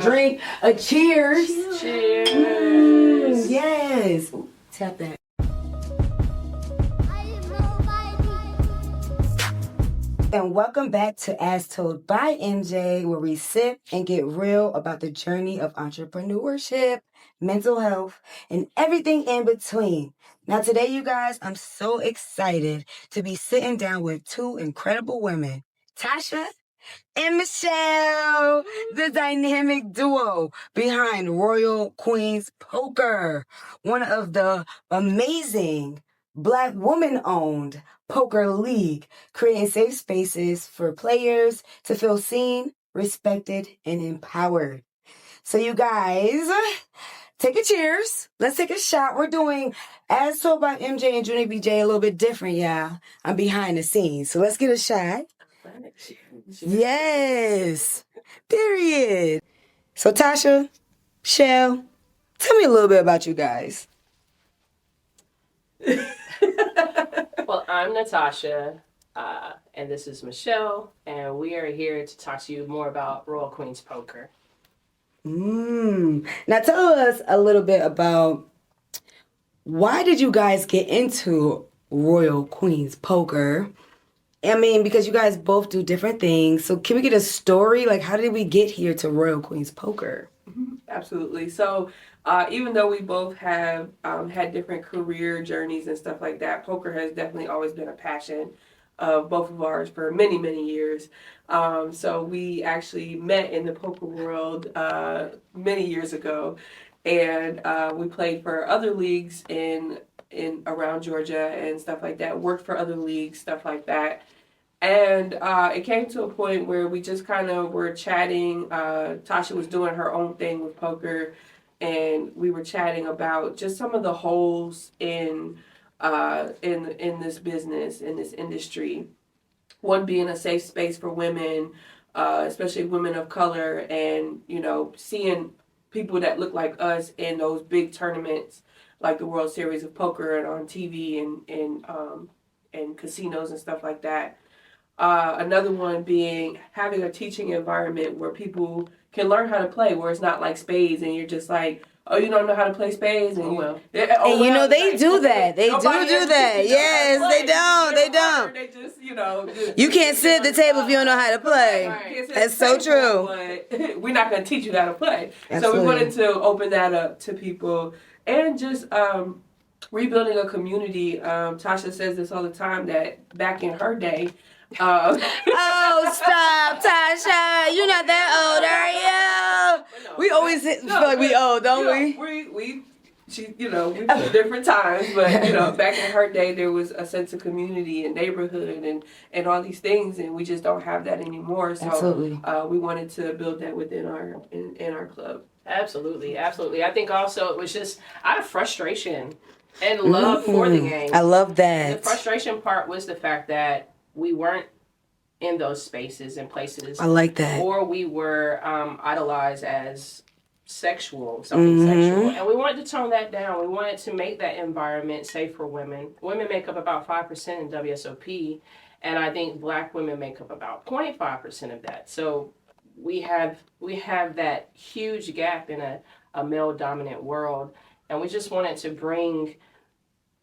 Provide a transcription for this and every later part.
drink a cheers. Cheers. Yes. Tap that. And welcome back to As Told by MJ, where we sit and get real about the journey of entrepreneurship, mental health, and everything in between. Now today, you guys, I'm so excited to be sitting down with two incredible women, Tasha and Michelle, the dynamic duo behind Royal Queens Poker, one of the amazing Black woman-owned poker league, creating safe spaces for players to feel seen, respected, and empowered. So you guys, take a cheers. Let's take a shot. We're doing As Told by MJ and Junnie BJ a little bit different, yeah. I'm behind the scenes. So let's get a shot. Yes. Period. So Tasha, Shell, tell me a little bit about you guys. Well, I'm Natasha, and this is Michelle, and we are here to talk to you more about Royal Queens Poker. Now tell us a little bit about why did you guys get into Royal Queens Poker? I mean, because you guys both do different things. So can we get a story? Like, how did we get here to Royal Queens Poker? Absolutely. So even though we both have had different career journeys and stuff like that, poker has definitely always been a passion of both of ours for many, many years. So we actually met in the poker world many years ago, and we played for other leagues in around Georgia and stuff like that, worked for other leagues, stuff like that. And it came to a point where we just kind of were chatting. Tasha was doing her own thing with poker, and we were chatting about just some of the holes in this business, in this industry. One being a safe space for women, especially women of color, and seeing people that look like us in those big tournaments like the World Series of Poker and on TV and casinos and stuff like that. Another one being having a teaching environment where people can learn how to play, where it's not like spades and you're just like, oh, you don't know how to play spades? And they do that. They do that. Yes, they don't. They just, you can't sit at the table if you don't know how to play. Right. That's so true. But we're not going to teach you how to play. Absolutely. So we wanted to open that up to people and just rebuilding a community. Tasha says this all the time, that back in her day, oh, stop, Tasha. You're not that old, are you? We always feel like we old, don't we? We from different times, but back in her day there was a sense of community and neighborhood and all these things, and we just don't have that anymore. So absolutely. We wanted to build that within our club. Absolutely. I think also it was just out of frustration and love for the game. I love that. The frustration part was the fact that we weren't in those spaces and places. I like that. Or we were idolized as sexual, something sexual. And we wanted to tone that down. We wanted to make that environment safe for women. Women make up about 5% in WSOP, and I think Black women make up about 0.5% of that. So we have that huge gap in a male-dominant world, and we just wanted to bring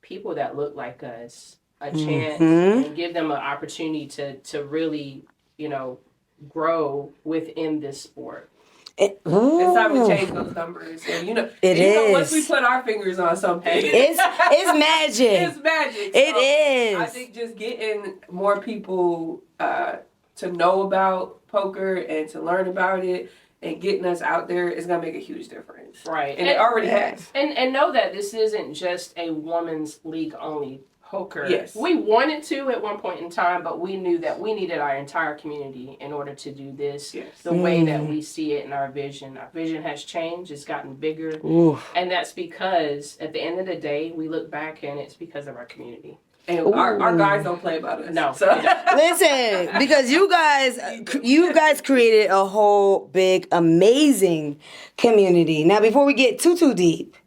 people that look like us a chance and give them an opportunity to really, grow within this sport. It's time to change those numbers. And, once we put our fingers on something, it's magic. It's magic. It is. I think just getting more people to know about poker and to learn about it and getting us out there is going to make a huge difference. Right. And it already has. And know that this isn't just a women's league only poker. Yes. We wanted to at one point in time, but we knew that we needed our entire community in order to do this the way that we see it in our vision. Our vision has changed. It's gotten bigger. Oof. And that's because at the end of the day, we look back and it's because of our community. And our guys don't play about us. No. So. Listen, because you guys created a whole big, amazing community. Now, before we get too deep,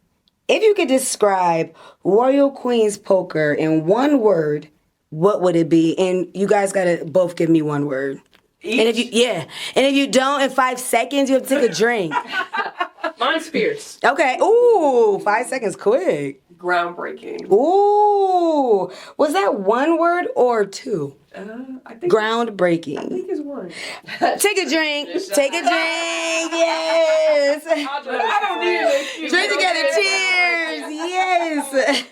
if you could describe Royal Queens Poker in one word, what would it be? And you guys got to both give me one word. Each? And if you don't, in 5 seconds, you have to take a drink. Mine's fierce. Okay. Ooh, 5 seconds quick. Groundbreaking. Ooh. Was that one word or two? I think Groundbreaking. I think it's one. Take a drink. Take a drink. Yes. I don't need an excuse. Drink together. Cheers. Yes.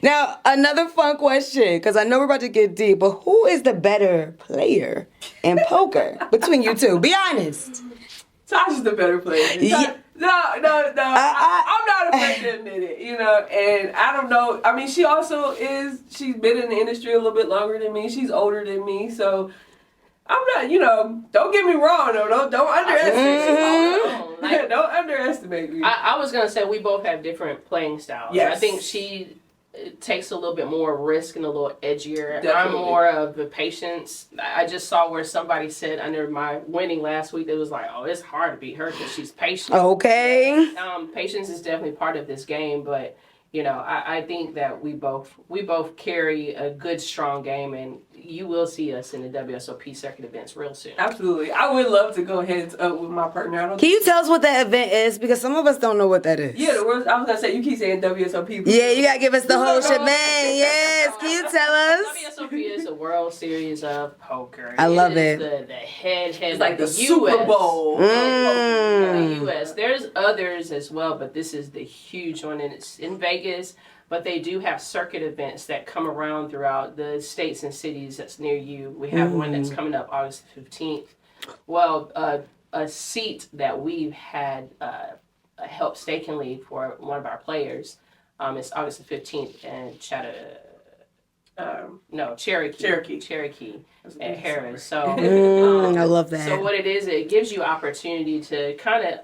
Now, another fun question, because I know we're about to get deep, but who is the better player in poker between you two? Be honest. Tasha's the better player. Yeah. No. I'm not afraid to admit it, and I don't know. I mean, she also she's been in the industry a little bit longer than me. She's older than me, so I'm not, don't get me wrong, though. Don't underestimate me. Don't underestimate me. I was going to say we both have different playing styles. Yes. I think she takes a little bit more risk and a little edgier. Definitely. I'm more of the patience. I just saw where somebody said under my winning last week, it was like, oh, it's hard to beat her because she's patient. Okay. Patience is definitely part of this game, but I think that we both carry a good, strong game, and you will see us in the WSOP circuit events real soon. Absolutely. I would love to go heads up with my partner. Can you tell us what that event is? Because some of us don't know what that is. Yeah, I was going to say, you keep saying WSOP. Yeah, you got to give us the whole shebang. Yes, can you tell us? WSOP is the World Series of Poker. I love it. The head It's like the US. Super Bowl. The U.S. There's others as well, but this is the huge one, and it's in Vegas. But they do have circuit events that come around throughout the states and cities that's near you. We have one that's coming up August 15th. Well, a seat that we've had help stakenly for one of our players is August the 15th in Cherokee at Harris. So I love that. So what it gives you opportunity to kind of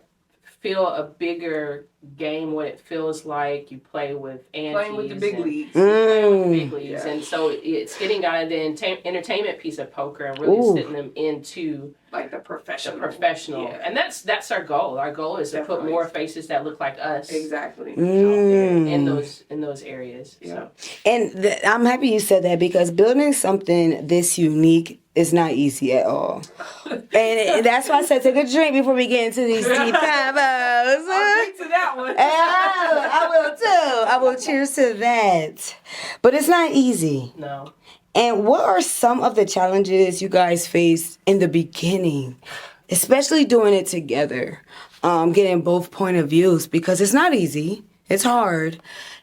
feel a bigger game, what it feels like. You play with aunties. Playing with the big leagues. Yeah. And so it's getting out of the entertainment piece of poker and really sitting them into like the professional. Yeah. And that's our goal. Our goal is to put more faces that look like us. Exactly. In those areas. Yeah. So. And I'm happy you said that, because building something this unique is not easy at all. And that's why I said take a drink before we get into these deep combos. I'll drink to that one. I will too. I will cheers to that. But it's not easy. No. And what are some of the challenges you guys faced in the beginning, especially doing it together, getting both point of views, because it's not easy. It's hard.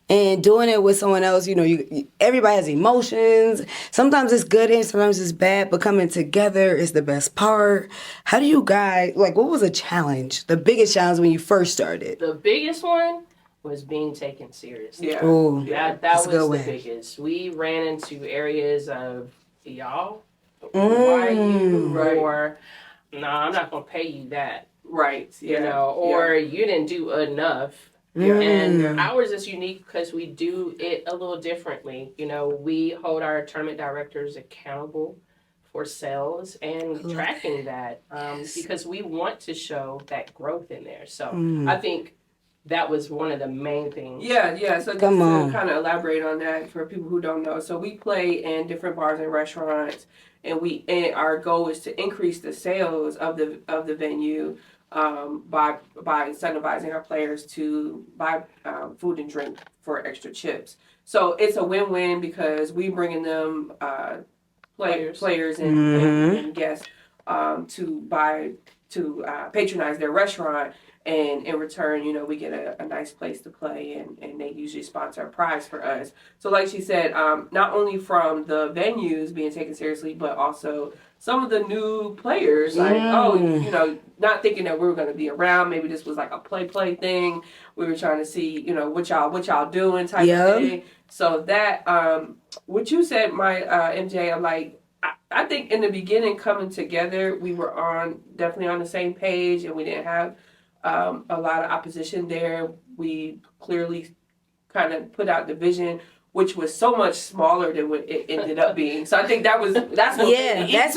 And doing it with someone else, everybody has emotions. Sometimes it's good and sometimes it's bad, but coming together is the best part. How do you guys, what was a challenge? The biggest challenge when you first started? The biggest one was being taken seriously. Yeah. Ooh, That was the biggest. We ran into areas of, y'all, why you, or, no, I'm not going to pay you that. Right. Yeah. Or you didn't do enough. And ours is unique because we do it a little differently. We hold our tournament directors accountable for sales and tracking that because we want to show that growth in there. So I think that was one of the main things. Yeah. So just to kind of elaborate on that for people who don't know. So we play in different bars and restaurants, and our goal is to increase the sales of the venue. By incentivizing our players to buy food and drink for extra chips. So it's a win-win because we bringing them players and guests to patronize their restaurant, and in return, we get a nice place to play, and they usually sponsor a prize for us. So like she said, not only from the venues being taken seriously, but also some of the new players, not thinking that we were going to be around. Maybe this was like a play thing. We were trying to see, what y'all doing type of thing. So that, what you said, my MJ, I'm like, I think in the beginning coming together, we were definitely on the same page, and we didn't have a lot of opposition there. We clearly kind of put out the vision which was so much smaller than what it ended up being. So I think that's what that's what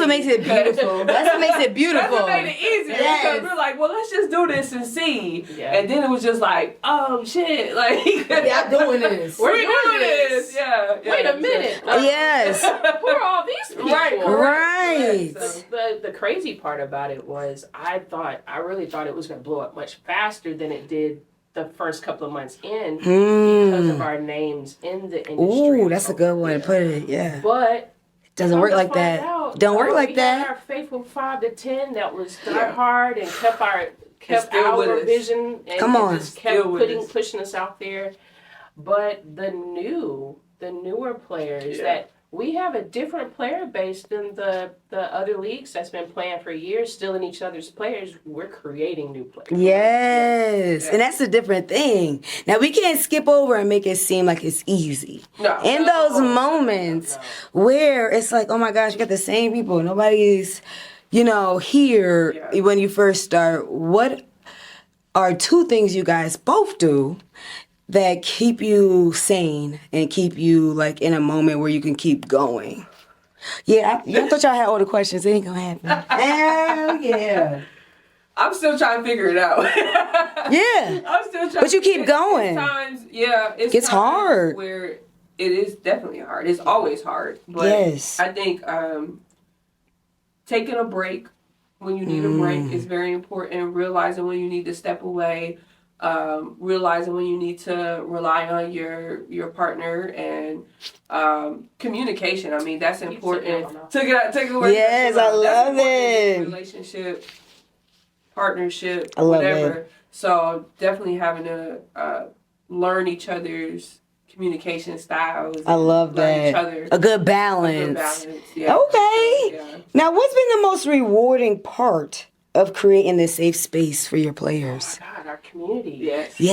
makes it beautiful. That's what makes it beautiful. That's what made it easier because we're like, well, let's just do this and see. Yeah. And then it was just like, oh shit, like y'all doing this. We're doing this. Yeah. Wait a minute. Yes. Who are all these people? Right. So the crazy part about it was I really thought it was going to blow up much faster than it did the first couple of months in because of our names in the industry. Ooh, that's a good way to put it. Yeah. But it doesn't work like that. Don't work like that. Our faithful 5 to 10 that was hard and kept our vision and just kept pushing us out there. But the newer players that we have a different player base than the other leagues that's been playing for years, stealing each other's players. We're creating new players. Yes. And that's a different thing. Now, we can't skip over and make it seem like it's easy. No. In those moments where it's like, oh my gosh, you got the same people. Nobody's, here when you first start. What are 2 things you guys both do that keep you sane and keep you like in a moment where you can keep going? Yeah, I thought y'all had all the questions. It ain't gonna happen. Hell yeah. I'm still trying to figure it out. Yeah. I'm still trying. But you keep going. Sometimes, it's gets hard. Where it is definitely hard. It's always hard. But yes. I think taking a break when you need a break is very important. Realizing when you need to step away. Realizing when you need to rely on your partner and communication. I mean, that's important. Take it away. Yes, I love it. Relationship, partnership, I love whatever. it. So definitely having to learn each other's communication styles. I love that. Each other. A good balance. Yeah. Okay. Yeah. Now, what's been the most rewarding part of creating this safe space for your players? Oh my God, our community. Yes. I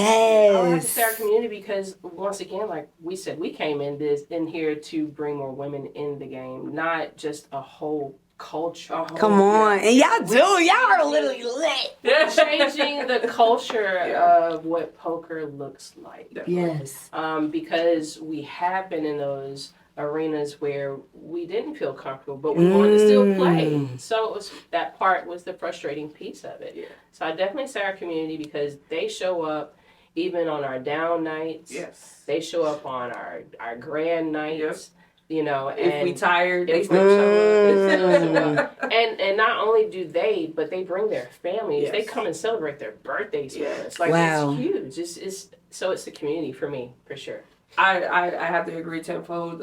have to say our community because once again, like we said, we came in here to bring more women in the game, not just a whole culture. Come on. And y'all do. Y'all are literally lit. Changing the culture of what poker looks like. Yes. Because we have been in those arenas where we didn't feel comfortable, but we wanted to still play. So that part was the frustrating piece of it. Yeah. So I definitely say our community because they show up even on our down nights. Yes. They show up on our grand nights. Yep. And if we tired, they still show up. And not only do they, but they bring their families. Yes. They come and celebrate their birthdays with us. Like it's huge. It's the community for me, for sure. I have to agree tenfold.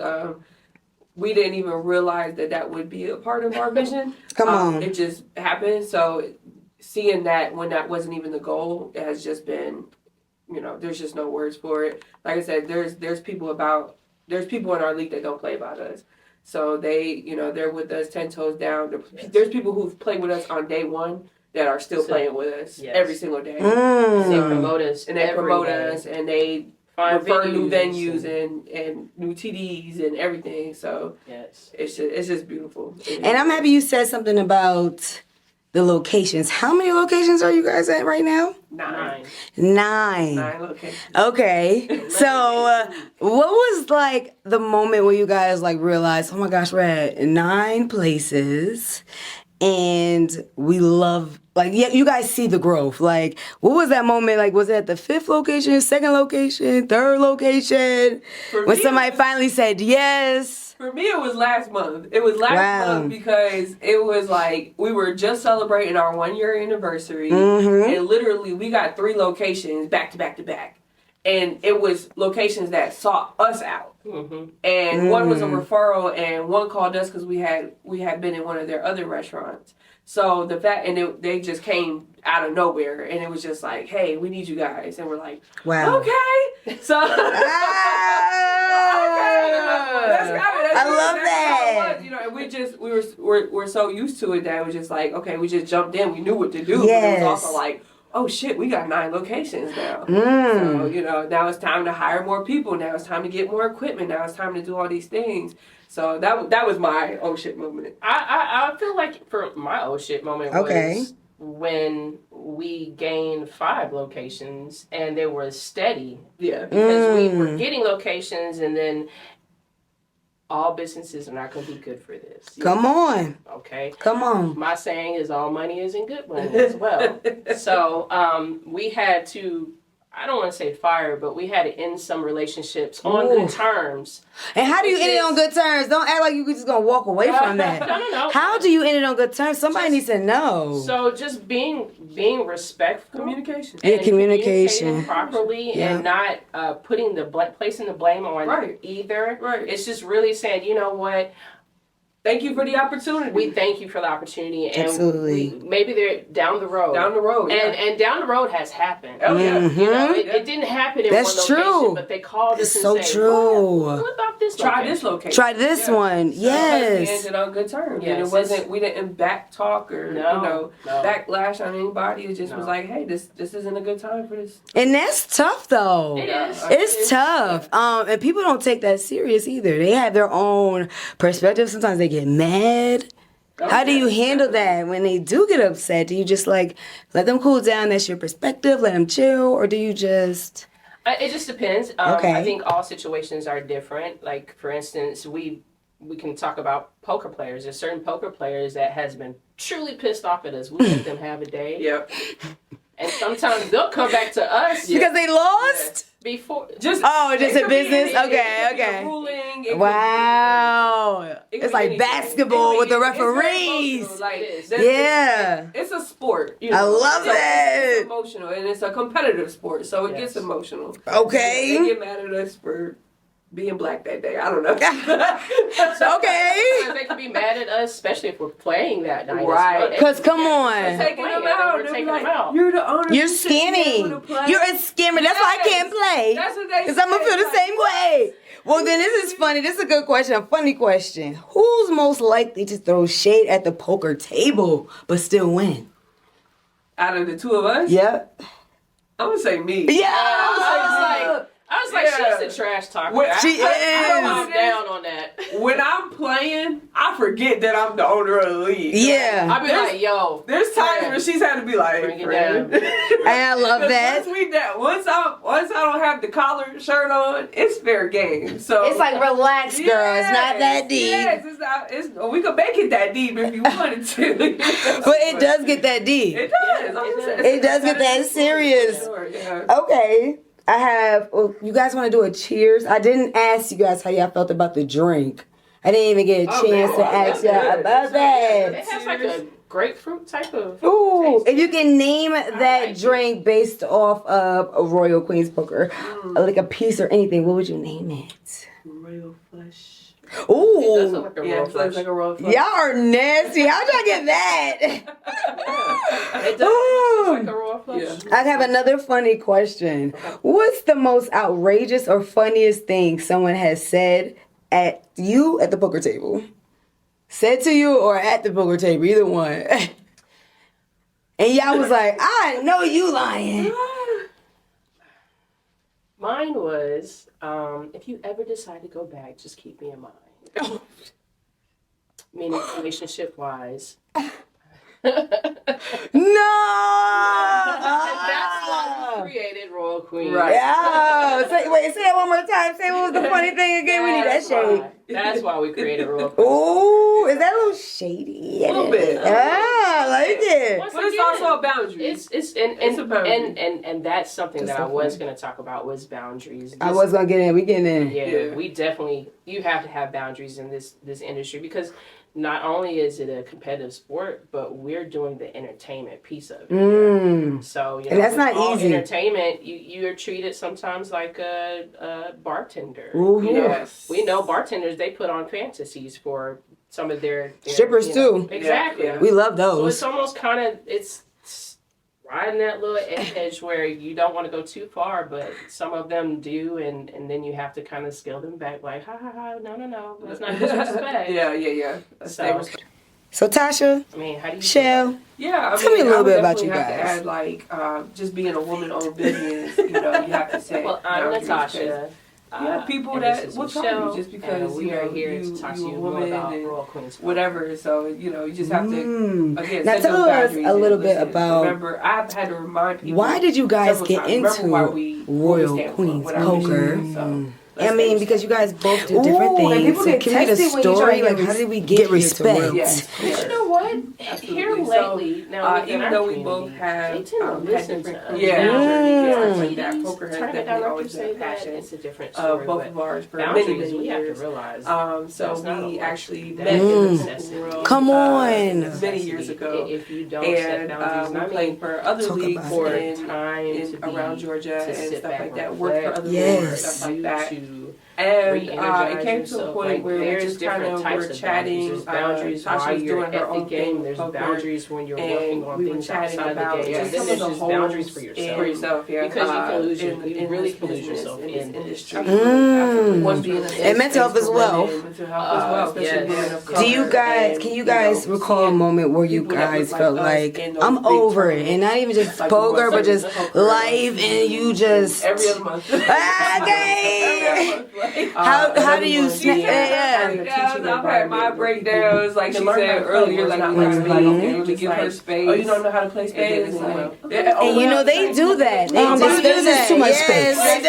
We didn't even realize that would be a part of our vision. Come on. It just happened. So seeing that when that wasn't even the goal, it has just been, there's just no words for it. Like I said, there's people in our league that don't play about us. So they're with us 10 toes down. There's people who've played with us on day one that are still playing with us every single day. They promote us. And they promote us and they refer new venues and new TDs and everything. So it's just beautiful. And I'm happy you said something about the locations. How many locations are you guys at right now? 9. 9 locations. Okay. So what was like the moment where you guys like realized, oh my gosh, we're at 9 places and we love, like, you guys see the growth. Like, what was that moment? Like, was it at the 5th location, 2nd location, 3rd location? When somebody finally said yes? For me, it was last month. It was last month because it was like we were just celebrating our 1-year anniversary. And literally, we got 3 locations back to back to back. And it was locations that sought us out. And one was a referral, and one called us because we had been in one of their other restaurants. So they just came out of nowhere, and it was just like, hey, we need you guys, and we're like, wow, okay. So okay, I love that. And we're so used to it that it was just like, okay, we just jumped in, we knew what to do. Yes. But it was also like, oh shit, we got 9 locations now. So, now it's time to hire more people. Now it's time to get more equipment. Now it's time to do all these things. So that was my oh shit moment. I feel like for my oh shit moment when we gained 5 locations and they were steady. Yeah. Because we were getting locations, and then all businesses are not going to be good for this. Come on. Okay. Come on. My saying is all money isn't good money as well. So we had to, I don't want to say fire, but we had to end some relationships on good terms. And how do you end it on good terms? Don't act like you're just going to walk away from that. No. How do you end it on good terms? Somebody needs to know. So just being respectful. Communication. Yeah, And communication. communicating properly and not placing the blame on either. Right. It's just really saying, you know what? Thank you for the opportunity. We thank you for the opportunity, and Absolutely. maybe they're down the road. Down the road, and down the road has happened. Oh, yeah. You know, it didn't happen in That's one location, true. but they called us It's and so said, true. What about this Try location? this location. Try this one. Because we Yes. ended on good terms. Yes, And it wasn't, we didn't back talk or, No. backlash on anybody. It just No. was like, hey, this isn't a good time for this. And that's tough, though. It is. It's tough. And people don't take that serious either. They have their own perspective. Sometimes they get mad. How do you handle that when they do get upset? Do you just like let them cool down? That's your perspective. Let them chill, or do you just? It just depends. Okay. I think all situations are different. Like, for instance, we can talk about poker players. There's certain poker players that has been truly pissed off at us. We let them have a day. Yep. And sometimes they'll come back to us Because they lost? before. Just it a could be business? anything. Okay, It could be okay. a ruling. It could Wow. be- it could It's be like anything. basketball with the It's very referees. emotional. Like, It is. Yeah. It's a sport. You I know? love So it. It's emotional, and it's a competitive sport, so it Yes. gets emotional. Okay. They get mad at us for being black that day. I don't know. Okay. Sometimes they can be mad at us, especially if we're playing that night. Right. Because come on. Taking them Playing, out. we're They'll be taking like, them out. You're the owner. You're You shouldn't be able to scamming. play." You're a scammer. That's why I can't play. That's what they Because I'm going to feel the same way. Well, then this is funny. This is a good question. A funny question. Who's most likely to throw shade at the poker table but still win? Out of the two of us, Yep. I'm gonna say me. Yeah. I was like, Yeah. she's a trash talker. Well, she I'm is. down on that. When I'm playing, I forget that I'm the owner of the league. Yeah. I'll be like, yo. There's times friend, where she's had to be like, bring it "Friend." down. And I love that. Once I don't have the collared shirt on, it's fair game. So It's like, relax, girl. It's not that deep. Yes, it's not. We could make it that deep if you wanted to. But it does get that deep. It does. It does get that serious. Sure, yeah. Okay. I have, you guys want to do a cheers? I didn't ask you guys how y'all felt about the drink. I didn't even get a chance to ask y'all about It that. has like a grapefruit type of. Ooh, if you can name that drink based off of a Royal Queen's Poker, like a piece or anything, what would you name it? Royal flush. It does Ooh, look like a Yeah, royal it looks like a royal flush. y'all are nasty. How'd y'all get that? It does look like a royal flush. Yeah. I have another funny question. What's the most outrageous or funniest thing someone has said at you at the poker table? Said to you or at the poker table, either one. And y'all was like, I know you lying. Mine was, if you ever decide to go back, just keep me in mind. Meaning relationship wise. No! That's why we created Royal Queen. Right. Yeah. Say that one more time. Say what was the funny thing again. We need that shade. That's why we created Royal Queen. Ooh, is that a little shady? A little bit. Yeah, I like it. Once But it's again, also a boundary. It's It's a boundary. and that's something That's that I so was funny. going to talk about was boundaries. I was gonna get in. We getting in. Yeah, we definitely, you have to have boundaries in this industry because not only is it a competitive sport, but we're doing the entertainment piece of it. So, you know, And that's with not all easy. entertainment, you're treated sometimes like a bartender. Ooh, you know, yes. we know bartenders, they put on fantasies for some of their Strippers, you know, too. Exactly. Yeah. We love So those. it's almost kind of, it's riding that little edge where you don't want to go too far, but some of them do, and then you have to kind of scale them back, like, no, that's not disrespect. Yeah. So, So Tasha, I mean, how do you Shell, Yeah, I Tell me a mean, little I would bit about definitely you have to guys. add, like, just being a woman-owned business, you know, you have to say. Well, I'm boundaries, Natasha. people and that this is will try Michelle, you just because we are here to talk to you a more woman about and Royal Queens. whatever. So you just have to again Now set tell those us boundaries a little and bit listen. about Remember, I've had to remind people. why did you guys several get times. Remember into why we Royal stand for, Queens what our mission Poker? is. So, I mean, because you guys both do different Ooh, and things. people So get can we get a testy when you try story? to Like, get how did we get get here to respect. Royal Yes. Queens But Poker? you know what? Absolutely. Here So, lately, now within even our though we community, both have they tend to had listen different to career us. journeys like that, poker has Tournament definitely always directors been say a that passion it's a different of story. both But of ours for many, boundaries, many we have to years. realize. So that's not a we luxury. actually That met is in a the necessity. poker world Come on. many years ago. If you don't set And boundaries, and we I played mean, for other talk leagues about it. in Time to be- around Georgia to and sit stuff back like and that. Worked for reflect, other Yes. leagues, stuff like that. to And re-energize it came to a yourself. point Like, where we there's just kind different of types were of chatting. boundaries. There's boundaries Tasha while was you're doing her at the own game. thing with There's poker, boundaries when you're working and on we were things chatting outside about the game. just And then some there's of the just holes boundaries for yourself. for yourf, yeah. Because you can lose your, you really this can lose business, yourself in in this industry. Mm. One being a And mental health as well. Mental health as well, especially yes. women of Do you color. guys, And, can you guys recall a seeing moment where you people that guys look felt us like, in those I'm big over it, and not tournaments, even just like poker, but just poker, life, and you just, every other month. okay. How do you see? I've had my breakdowns, like she said earlier, like we have to like, okay, let me give her space. Oh, you don't know how to play spades? And you know they do that. They do that. too much Yes, space. they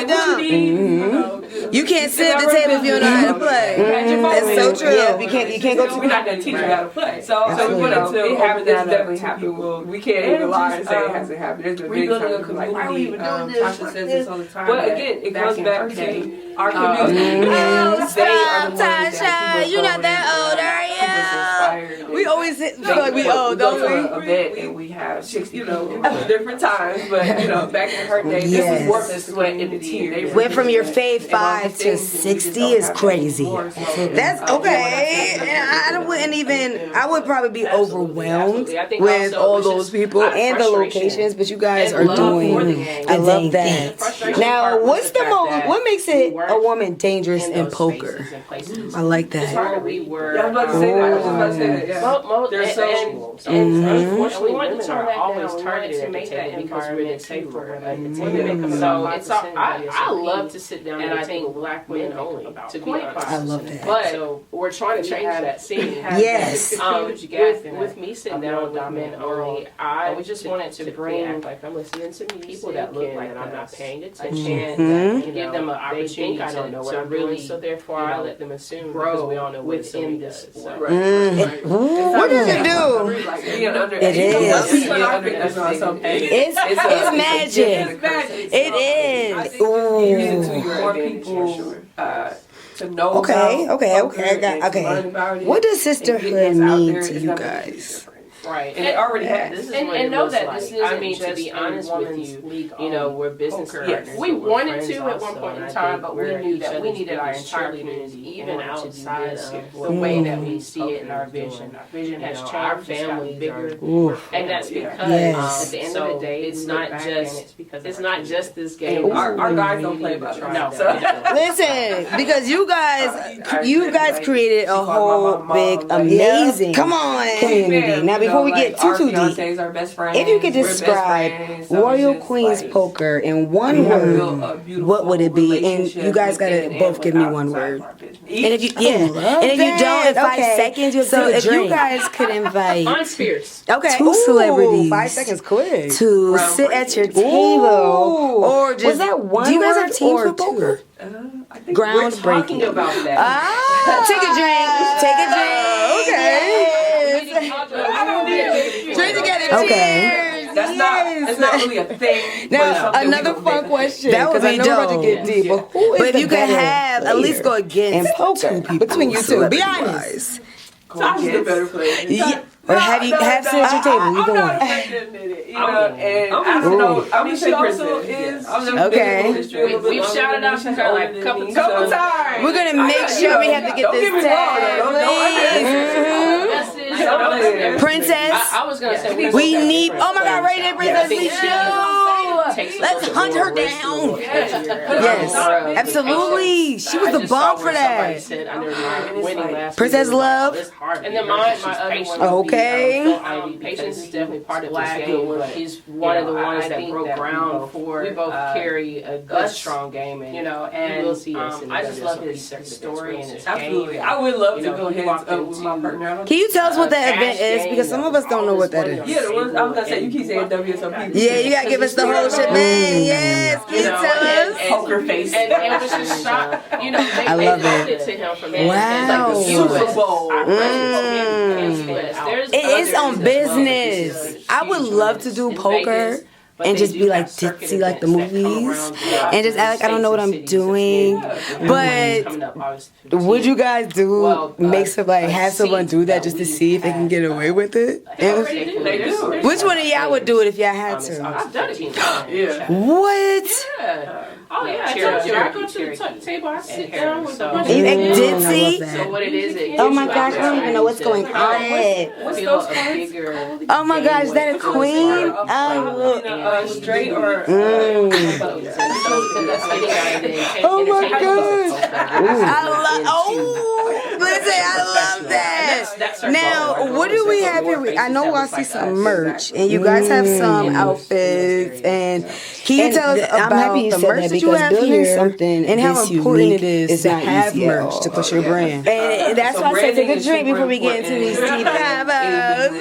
don't. You can't sit at the table if you don't know how to play. That's so true. Yeah, you can't go We're not gonna teach you how to play. So we wanted to open that up to people. We can't even lie and say it hasn't happened. There's been rebuilding a community. Why are we even doing this? Tasha says this all the time. But again, it comes back to our community. Oh, stop, Tasha. You're not that old, are you? We always feel like we old, don't we? Event and we have 60 different times, but back in her day, this was worth the sweat and the tears. Went from your fave 5 to 60 is crazy. That's okay. And I would probably be overwhelmed with all those people and the locations, but you guys are doing, I love that. Now, what makes it a woman dangerous in poker? I like that. I was about to say that. Yeah. They're sexual. And unfortunately, women are always targeted to make that environment safe for women. So it's I love to sit down and I think black women only, to be honest. I love that. But we're trying to change that scene. Yes. With me sitting down with men only, I just wanted to bring like I'm listening to people that look like I'm not paying attention. Give them an opportunity to really. So therefore, I let them assume because we all know within this. What does it do? It is. It's magic. It is. More people to know Okay. okay. What does sisterhood mean to you guys? Right, and it already has. This is and know that this isn't to be honest with you, we're business partners. We wanted to at one point in time, but we knew that we needed our entire community, even outside of the way that we see it in our vision. Our vision has changed. Our family bigger, and that's because at the end of the day, it's not just this game. Our guys don't play about it. No, listen, because you guys created a whole big, amazing community. Now, before we get too deep, if you could describe Royal Queens Poker in one word, what would it be? And you guys gotta both give me one word. And if you don't, in 5 seconds, you'll so if you guys could invite two celebrities, 5 seconds quick, to sit at your table, or just do you guys have teams for poker? Groundbreaking. We're talking about that. Take a drink. Okay. Drink together. Cheers. That's not really a thing. Now, another fun question. That would be dope. About to get deep, but if you could have at least go against poker between you two, be honest. Tasha's the better player. Yeah. Or have sit at your table? You go on. I mean, she also is. Okay. We've shouted out to her like a couple times. We're gonna make sure we have to get this tag. Princess. I was gonna say we need. Oh my God, Rated Princess, we should. Let's hunt her down. Yes, absolutely. She was the bomb for that. Princess Love. And then my other one. Okay. Patience is definitely part of this game. He's one of the ones that broke ground for. We both carry a good, strong game, and and I just love his story and his Absolutely. game. I would love to go hands up with my partner. Can you tell us what that event is? Because some of us don't know what that is. Yeah, the ones, I was gonna say, you keep saying WSOP. Yeah, you gotta give us the whole shit, man. Yes, can you tell us? Poker face. And it was just shot. They love sold it. to him from Wow. Super Bowl. It is on business. I would love to do poker and just be like ditzy like the movies and just act like I don't know what I'm doing. But would you guys make some have someone do that just to see if they can get away with it? They do. Which one of y'all would do it if y'all had to? I've done it. Yeah. What? Oh yeah, I told you. I go to the table. I sit down with a bunch You of act ditzy? So what it is? Oh my gosh, I don't even know what's going on. What's those cards? Oh my gosh, is that a queen? Straight or Oh my gosh. Listen, I love that. Now, what do we have here? I know I see some merch, and you guys have some outfits. And can you tell us about the merch that you have here and how important it is to have merch to push your brand? And that's why I said take a drink before we get into these tea combos.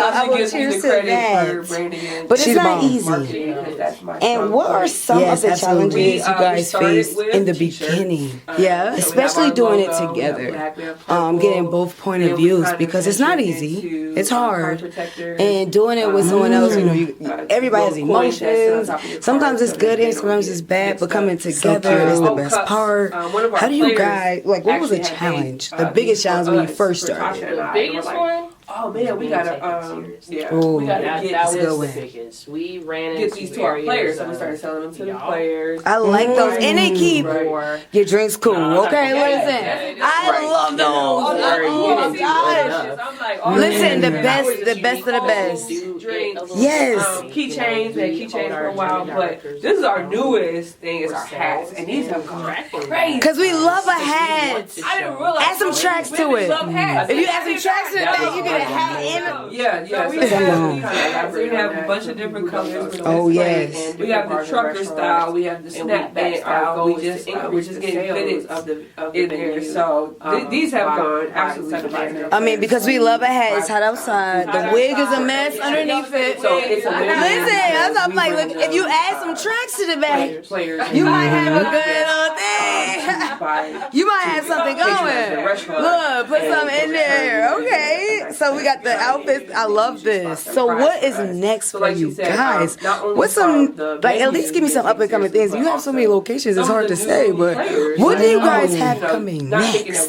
I will cheers to that. But it's not easy. And what are some of the challenges you guys faced in the beginning? Yeah, especially doing it together. Getting both point of views because it's not easy. It's hard. And doing it with someone else, everybody has emotions. Sometimes it's good and sometimes it's bad, but coming together is the best part. How do you guys, what was the challenge? The biggest challenge when you first started? The biggest one? Oh man, we gotta we gotta get that's a good the one. biggest. We ran into get these to our players, so we started selling them to the players. I like those, and they keep your drinks cool. Okay, listen, I love those. Oh my gosh! Listen, the best of the best. Yes. Keychains, we had keychains for a while, but this is our newest thing is our hats, and these have gone crazy. Cause we love a hat. I didn't realize. Add some tracks to it. If you add some tracks to it, you get a hat in it. Yeah. So we have a bunch of different colors. Oh yes. We have the trucker style. We have the snapback style. We just getting fitted in there. So these have gone absolutely bananas. I mean, because we love a hat. It's hot outside. The wig is a mess underneath it. So it's a listen, I'm like, look, if you add some tracks to the back, you might have a good little thing. You might have something going. Look, put something in there. Okay. So we got the outfits. I love this. So what is next for you guys? What's some, at least give me some up and coming things. You have so many locations, it's hard to say, but what do you guys have coming next?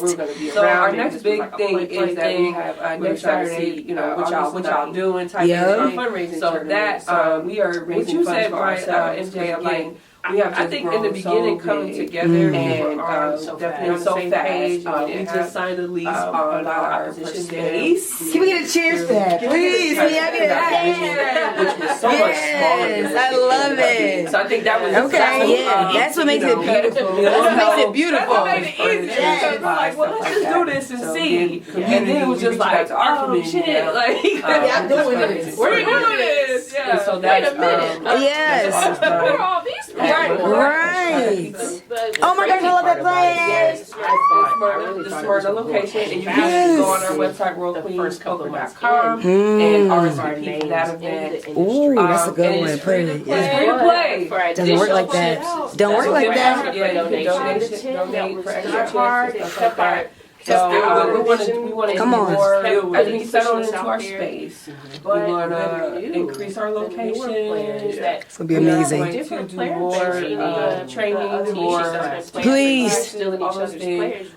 So our next big thing is that we have next Saturday, what y'all doing type of fundraising. So that we are raising funds for ourselves. MJ, like, we have I think in the beginning coming together and definitely on the same page. We just signed a lease on our opposition space. Can we get a cheers for that, please? Can I get a which was so much smaller. Yes, I love it. So I think that was okay. That's what makes it beautiful. That's what makes it beautiful. That's what made it easy. So we're like, well, let's just do this and see. And then it was just like, oh shit, like I'm doing this. We're doing this. Yeah. So that's yes. We're all these. Right. Oh my gosh, I love that place. The Smyrna location, and you can go on our website, worldqueenspoker.com, and RSVP for that event. Ooh, that's a good one. Put it. It's free to play. Doesn't work like that. Don't work like that. Yeah, you can donate for extra checks and stuff like that. So we want to do more as we settle into our space. We want to increase our location. It's going to be amazing. We want to do more training, more please.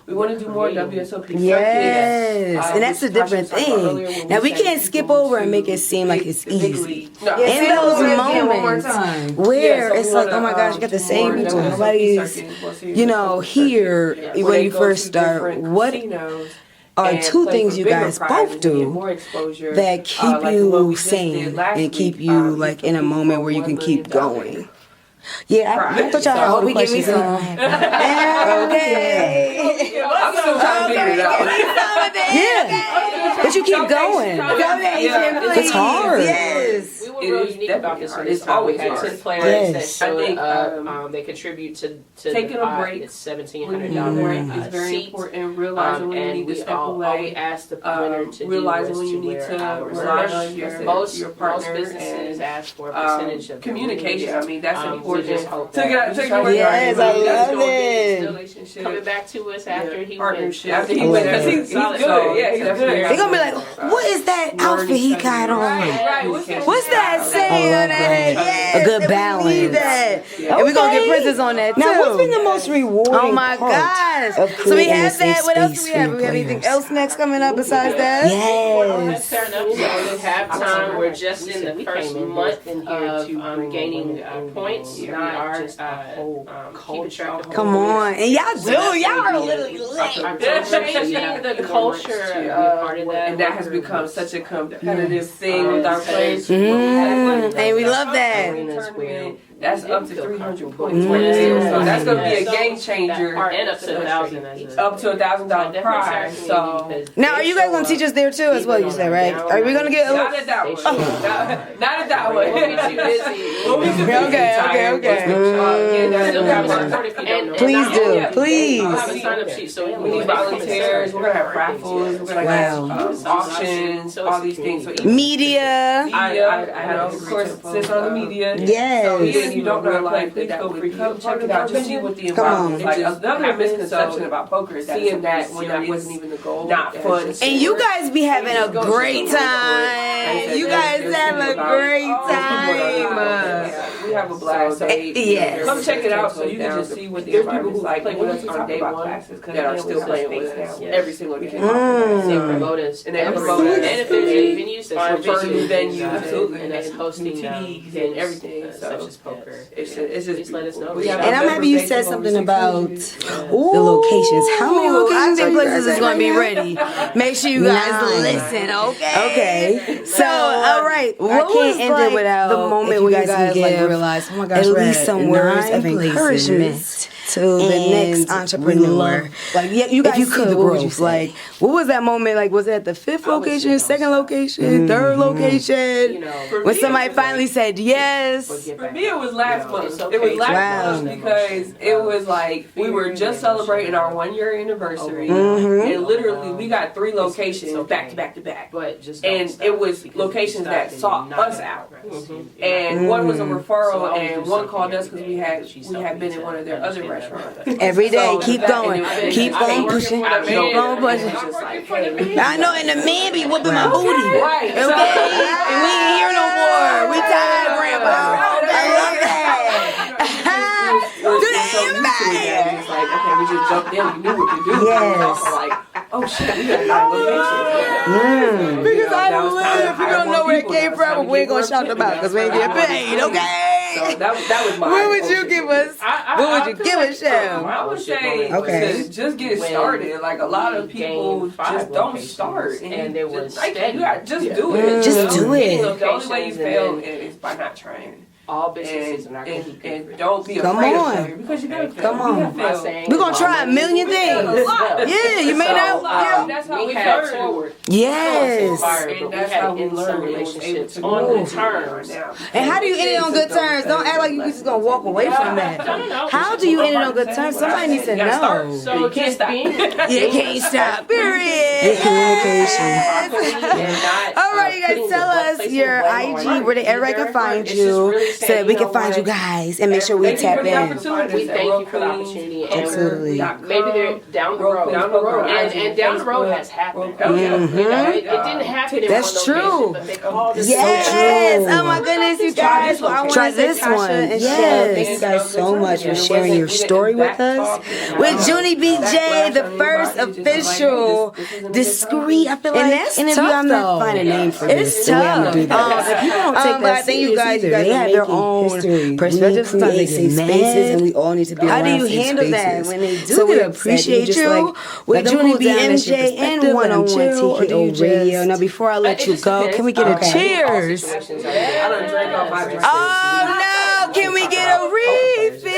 We want to do more WSOP. Yes, and that's a different thing. Now we can't skip over and make it seem like it's easy. In those moments where it's like, oh my gosh, you got the same people. Nobody's, here when you first start. What are and two play things for you bigger guys prizes both and get do more exposure, that keep like what you we just did sane last and keep week. you like He in a competed moment for where you $1 can keep million going. Yeah, I prize. thought y'all had So- all the Hope he give me questions. Okay. I'm still trying to figure it out. Yeah, but you keep going. It's hard. Yes. We were It real is unique about definitely this hard. one. It's always we had hard. 10 players Yes. that showed I think, up. They contribute to taking the a pot. break. It's Taking $1,700 a break is very seat. important. Realizing when you And need to we step all we away. asked the winner to Realizing do when was you to need wear to our rely merch. on your Most partner businesses and ask for a percentage of the communication. winnings. I mean, that's We important. just hope Take it that out. Take it away. Yes, I love it. Relationship. coming back to us after he partnership. wins. After he I love wins, it. because he's good. Yeah, he's good. They're gonna be like, what is that outfit he got on? Right. What's that saying on that? Yes, A good and we balance. need that. Yeah. And we're gonna get Okay. princess on that too. Now, what's been the most rewarding Oh my part gosh! of So we creating a have safe that. What else do space we for have? your We have anything players? else next coming up besides that? Yes. Fair enough. So at halftime, we're just in the first month of gaining points, not just keeping track of Come on, and y'all do. Y'all are literally changing the culture And that has become such a competitive thing with our players. And we love that. Tournament, that's up to 300 points right there. So that's going to be a game changer. And up to $1,000. Up to $1,000 prize. So Now, are you guys gonna teach us there too, as well? You said, right? Are we gonna get? not at that one. Not at that one. We'll be too busy. We'll be too busy. Please do. Please. We need volunteers. We're gonna have raffles. We're gonna have auctions. All these things. So Media. I have, of course, sit on the media. Yes. So even if you don't know how to play, please feel free to come check it out to see what the environment is. Like, another misconception about poker is that seeing that when that wasn't even the goal, not fun. And you guys be having a great time. You guys have a great time. We have a blast. So Yes. come check it out so you can just see what the environment is like. Play with us on day one that are still playing with us every single day. They promote us. And they promote us. And if there's any venues that Find are venues, absolutely, and us hosting TVs games and everything. such So as poker. it's just Just let us know. And I'm happy you said something about the locations. How many I locations are think you places guys is gonna at be right ready. Make sure you guys 9. listen, okay? Okay. So, all right. I What can't was end like it without the moment if where you you guys can like give realized, oh my gosh, at we're least at some words 9 of places. encouragement To the next entrepreneur. Like, yeah, you guys If you see could, the what would growth. you say? Like, What was that moment? Like, was it at the 5th location, 2nd location, 3rd location? When somebody finally said yes. For me, it was last month. okay It was last Wow. month because it was like we were just celebrating our 1-year anniversary, and literally we got 3 locations back to back to back. But just And it was locations that sought us out, and one was a referral, and one called us because we had been in one of their other restaurants. every day, So keep that- going. and it- Keep I've been on working pushing. with a Keep man, on and pushing. it's just like, hey, I know, and the man be whooping my booty. right? Okay? And we ain't here no more. We tired, Grandpa. I love that. We're Do so that, used to it that it's like, okay, we just jumped in, we knew what to do. Yes. It was also like, oh shit, we gotta find locations. Because I don't live. You don't know where it came from, but we ain't gonna shout about because we ain't get paid, okay? So that was my. What would you give us? What would you give us, Shell? I would say Okay. to just get started. Like a lot of people just don't start, and there was like steady. you gotta just do it. Just do it. The only way you fail is by not trying. all businesses are not going to keep And don't be Come afraid on. of failure because you gotta fail. Come on. You I'm gotta not fail. saying We're gonna try a million things. Yeah, you may not. Yeah, that's how we had learn. forward. Yes. And that's how we learn relationships relationships on on good terms. And how do you end it on good terms? Don't act like you just gonna walk away from that. How do you end it on good terms? Somebody needs to know. So just being You can't stop. Period. Communication. All right, you guys, tell us your IG where everybody can find you, so that we can find you guys and make sure we tap in. We thank you for the opportunity. And Absolutely. maybe they're down the road. And down the road has happened. You know, it didn't happen in That's one location, true. but they called us. Yes. true. Oh my goodness, you guys. Yes, well, I want Try to say this Tasha one. and Yes. Chef, thank you guys so much for sharing your story with us. With Junnie BJ, the first official discreet. I feel like And that's interview. tough, I'm not though. find a name for It's this. The way I'm tough. gonna do this. If people don't take But that I think you serious guys, either, they are have their making own history. perspectives. We Sometimes they create get safe mad. spaces, and we all need to be How do around you safe handle that spaces. when they do So get we appreciate just you like, with let them Junnie cool down, that's your BMJ and perspective, let them 101 chill, or do you TKO Radio. just- Now, before I let It you just go, depends. can we get a Okay. cheers? I don't drink off my drink. Oh no! Can we get a refill?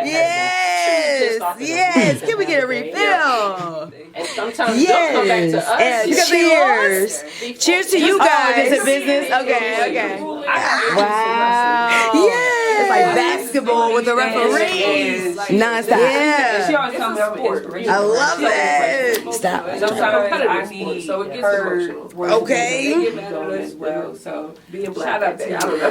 Yes, yes. Can we get a refill? And sometimes they'll come back to us. And because cheers. Cheers to you guys. it's a business. Okay. Wow. Yeah. It's like basketball with the referees. Non-stop. And she Yeah. always tells me I'm an inspiration. I love it. Stop. Sometimes I need so it gets her emotional. words Okay. They get mad at us as well. So being black, shout out to you. I don't know.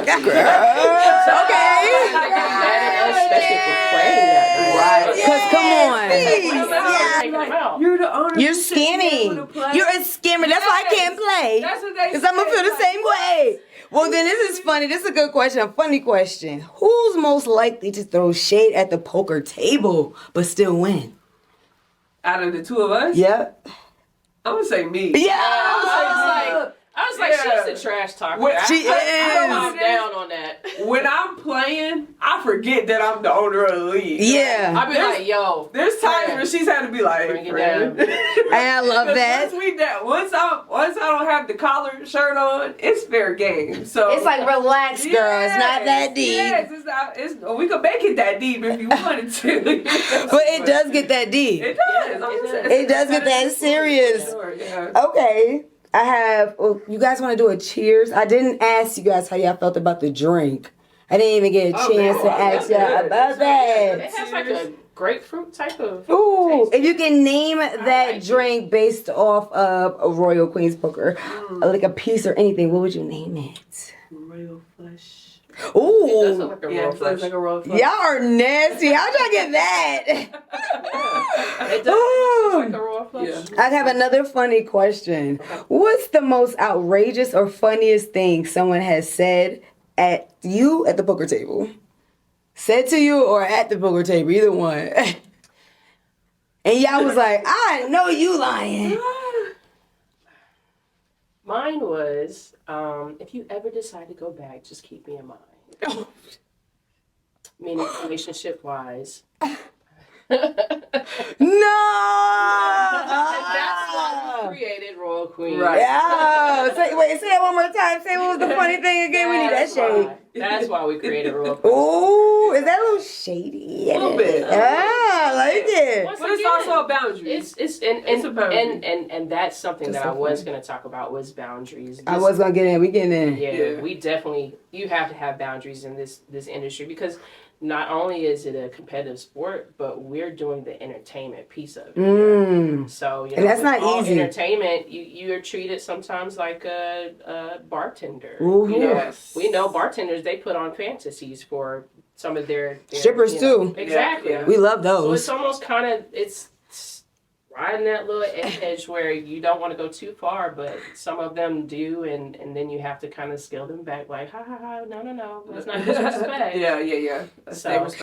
Especially for playing that. Right. Because come on. Yeah. You're the owner. You're scamming. You're a scammer. That's why I can't play. That's what they Because I'm going to feel the same way. Well, then this is funny. This is a good question. A funny question. Who's most likely to throw shade at the poker table but still win? Out of the two of us, Yep. I'm gonna say me. I was like, Yeah. she's a trash talker. What- She I'm is. down on that. When I'm playing, I forget that I'm the owner of the league. Yeah. I'll be like, yo. There's times where she's had to be like, Bring it "Friend." down. And I love that. Once I don't have the collar shirt on, it's fair game. So It's like, relax, girl. It's not that deep. Yes, it's not. We could make it that deep if you wanted to. But it does get that deep. It does. It does get that serious. Sure, yeah. Okay. I have, you guys want to do a cheers? I didn't ask you guys how y'all felt about the drink. I didn't even get a chance to ask y'all about It that. has like a grapefruit type of. Ooh, if you can name that drink based off of a Royal Queen's Poker, like a piece or anything, what would you name it? Royal flush. It does Ooh, look like a Yeah, royal it looks flush. like a royal flush. y'all are nasty. How'd y'all get that? It does look like a royal flush. Yeah. I have another funny question. What's the most outrageous or funniest thing someone has said at you at the poker table? Said to you or at the poker table, either one. And y'all was like, I know you lying. Mine was, if you ever decide to go back, just keep me in mind. Meaning relationship wise. That's why No! we created Royal Queen. Right. Yeah. Say that one more time. Say what was the funny thing again. We need that shade. That's why we created Royal Queen. Ooh, is that a little shady? A little bit. Ah, I like it. Once But it's again, also a boundary. It's It's a boundary. and that's something Just that I so was funny. going to talk about was boundaries. I was gonna get in. We getting in. Yeah, we definitely, you have to have boundaries in this industry because not only is it a competitive sport, but we're doing the entertainment piece of it. So, you know, And that's with not all easy. entertainment, you're treated sometimes like a bartender. Ooh, You know, yes. we know bartenders, they put on fantasies for some of their Strippers, you know, too. Exactly. Yeah. We love So those. it's almost kind of, it's riding that little edge where you don't want to go too far, but some of them do, and then you have to kind of scale them back, like, ha ha ha, no, let's not disrespect. Yeah. So,